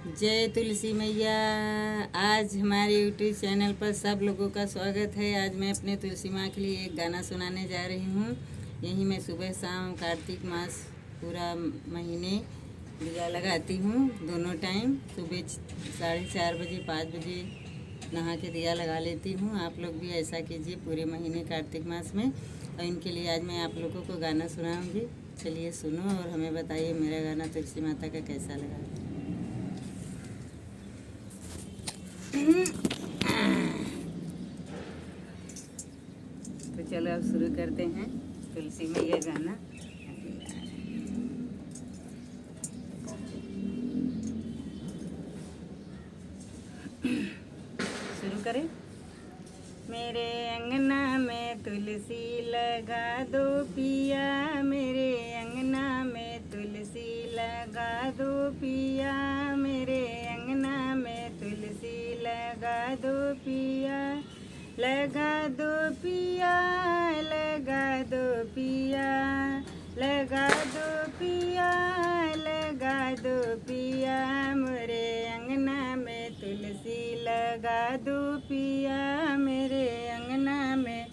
जय तुलसी मैया। आज हमारे यूट्यूब चैनल पर सब लोगों का स्वागत है। आज मैं अपने तुलसी माँ के लिए एक गाना सुनाने जा रही हूँ। यही मैं सुबह शाम कार्तिक मास पूरा महीने दिया लगाती हूँ। दोनों टाइम सुबह 4:30 बजे 5 बजे नहा के दिया लगा लेती हूँ। आप लोग भी ऐसा कीजिए पूरे महीने कार्तिक मास में। और इनके लिए आज मैं आप लोगों को गाना सुनाऊँगी। चलिए सुनो और हमें बताइए मेरा गाना तुलसी माता का कैसा लगा। तो चलो अब शुरू करते हैं तुलसी मैया गाना। शुरू करें। मेरे अंगना में तुलसी लगा दो पिया, मेरे अंगना में तुलसी लगा दो पिया, मेरे अंगना में तुलसी लगा दो पिया, लगा दो पिया, लगा दो पिया, लगा दो पिया, लगा दो पिया, मेरे अंगना में तुलसी लगा दो पिया, मेरे अंगना में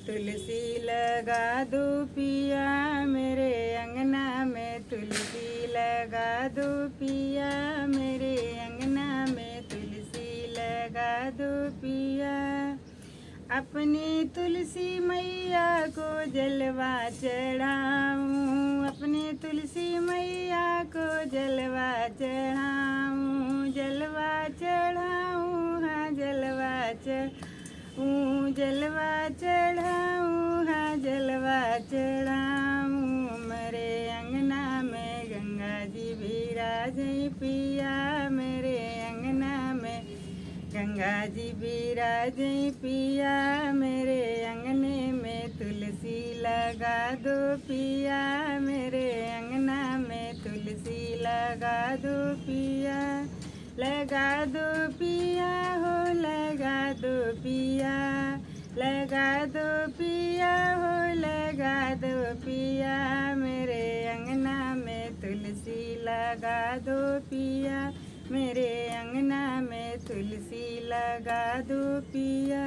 तुलसी लगा दो पिया, मेरे अंगना में तुलसी लगा दो पिया, मेरे अंगना में तुलसी लगा दो पिया। अपनी तुलसी मैया को जलवा चढ़ाऊं, अपने तुलसी मैया को जलवा चढ़ाऊं, जलवा चढ़ाऊं, हाँ जलवा चढ़ाऊं, जलवा चढ़ाऊं, हाँ जलवा चढ़ाऊं। मेरे अंगना में गंगा जी विराजे पिया, मेरे अंगना में गंगा जी विराजे पिया, मेरे अंगने में तुलसी लगा दो पिया, मेरे अंगना में तुलसी लगा दो पिया, लगा दो पिया हो, लगा दो पिया, लगा दो पिया हो, लगा दो पिया, मेरे अंगना में तुलसी लगा दो पिया, मेरे अंगना में तुलसी लगा दो पिया।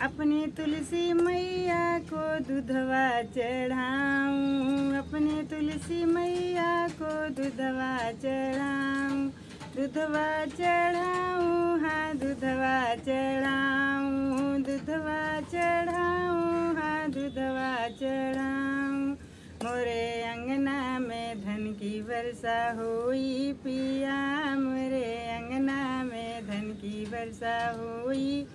अपने तुलसी मैया को दूधवा चढ़ाऊं, अपने तुलसी मैया को दूधवा चढ़ाऊं, दूधवा चढ़ाऊं, हाँ दूधवा चढ़ाऊं, दूधवा चढ़ाऊं, हाँ दूधवा चढ़ाऊं। मोरे अंगना में धन की वर्षा हुई पिया, मोरे अंगना में धन की वर्षा हुई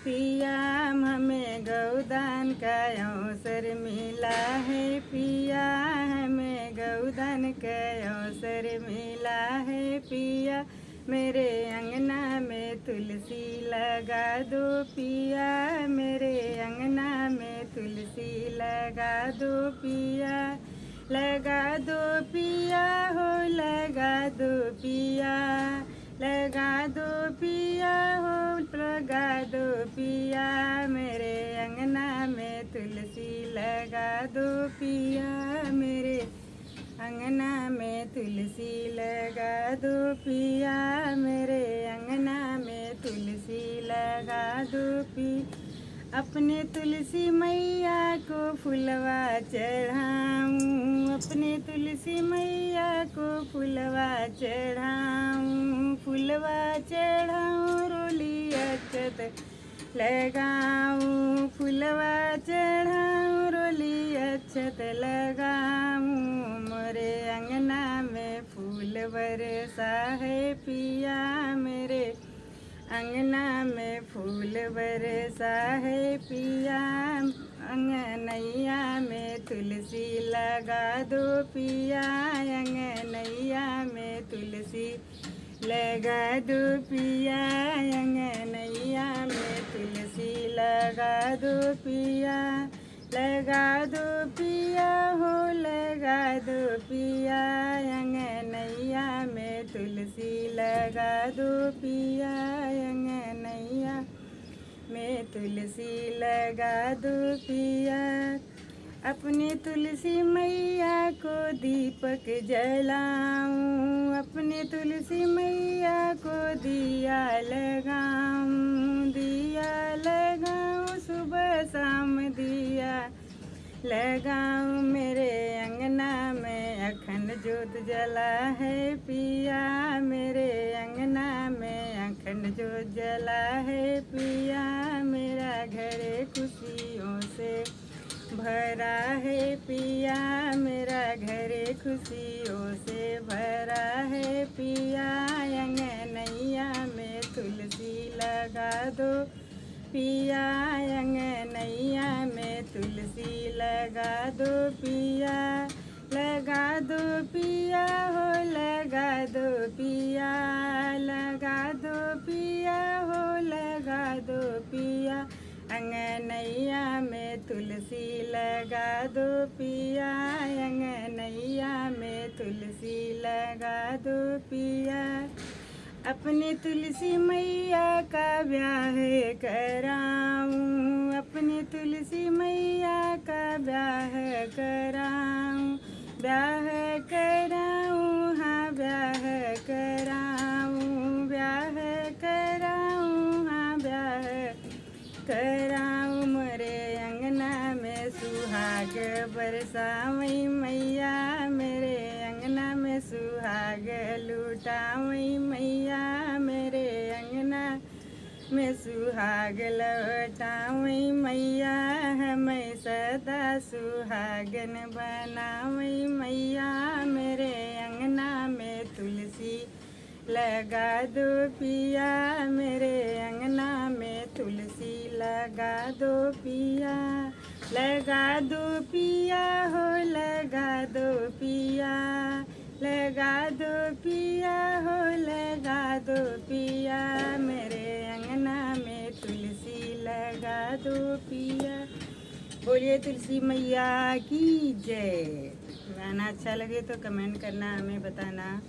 पिया, हमें गौदान का अवसर मिला है पिया, हमें गौदान का अवसर मिला है पिया, मेरे अंगना में तुलसी लगा दो पिया, मेरे अंगना में तुलसी लगा दो पिया, लगा दो पिया हो, लगा दो पिया, लगा दो पिया हो, लगा दो पिया, मेरे अंगना में तुलसी लगा दो पिया, मेरे अंगना में तुलसी लगा दो पिया, मेरे अंगना में तुलसी लगा दो पिया। अपने तुलसी मैया को फुलवा चढ़ाऊं, अपने तुलसी मैया को फुलवा चढ़ाऊं, फुलवा चढ़ाऊं, रोली अक्षत लगाऊं, फुलवा चढ़ाऊं, रोली अक्षत लगाऊं। मोरे अंगना में फूल बरसा है पिया, मेरे अंगना में फूल बरसा है पिया, अंगनैया में तुलसी लगा दो पिया, अंगनैया में तुलसी लगा दो पिया, अंगनैया में तुलसी लगा दो पिया, लगा दो पिया हो, लगा दो पिया, अंगनैया में तुलसी लगा दो पिया, अंगनैया में तुलसी लगा दो पिया। अपने तुलसी मैया को दीपक जलाऊं, अपने तुलसी मैया को दिया लगाऊं सुबह शाम दिया लगाऊं। मेरे अंगना में अखंड जोत जला है पिया, मेरे अंगना में अखंड जोत जला है पिया। मेरा घर खुशियों से भरा है पिया, मेरा घर खुशियों से भरा है पिया। अंगनैया में तुलसी लगा दो पिया, अंगनैया में तुलसी लगा दो पिया, लगा दो पिया हो लगा दो पिया, लगा दो पिया हो लगा दो पिया। अंगनैया में तुलसी लगा दो पिया, अंगनैया में तुलसी लगा दो पिया। अपने तुलसी मैया का ब्याह कराऊं, अपने तुलसी मैया का ब्याह कराऊं, ब्याह कराऊं, हाँ ब्याह कराऊं, ब्याह कराऊं, हाँ ब्याह कराऊं। मोरे अंगना में सुहाग बरसावई मैया, मेरे अंगना में सुहाग लुटावई मैया, मेरे अंगना में सुहाग लौटावई मैया। हमें सदा सुहागन बनावई मैया, मेरे अंगना में तुलसी लगा दो पिया, मेरे अंगना में तुलसी लगा दो पिया, लगा दो पिया हो लगा दो पिया, लगा दो पिया हो लगा दो पिया। मेरे अंगना में तुलसी लगा दो पिया। बोलिए तुलसी मैया की जय। गाना अच्छा लगे तो कमेंट करना, हमें बताना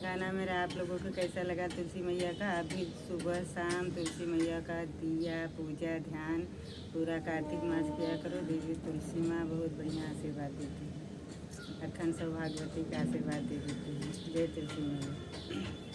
गाना मेरा आप लोगों को कैसा लगा। तुलसी मैया का आप भी सुबह शाम तुलसी मैया का दिया पूजा ध्यान पूरा कार्तिक मास किया करो। देवी तुलसी माँ बहुत बढ़िया आशीर्वाद देती है, अखंड सौभाग्यवती का आशीर्वाद दे देती है। जय तुलसी मैया।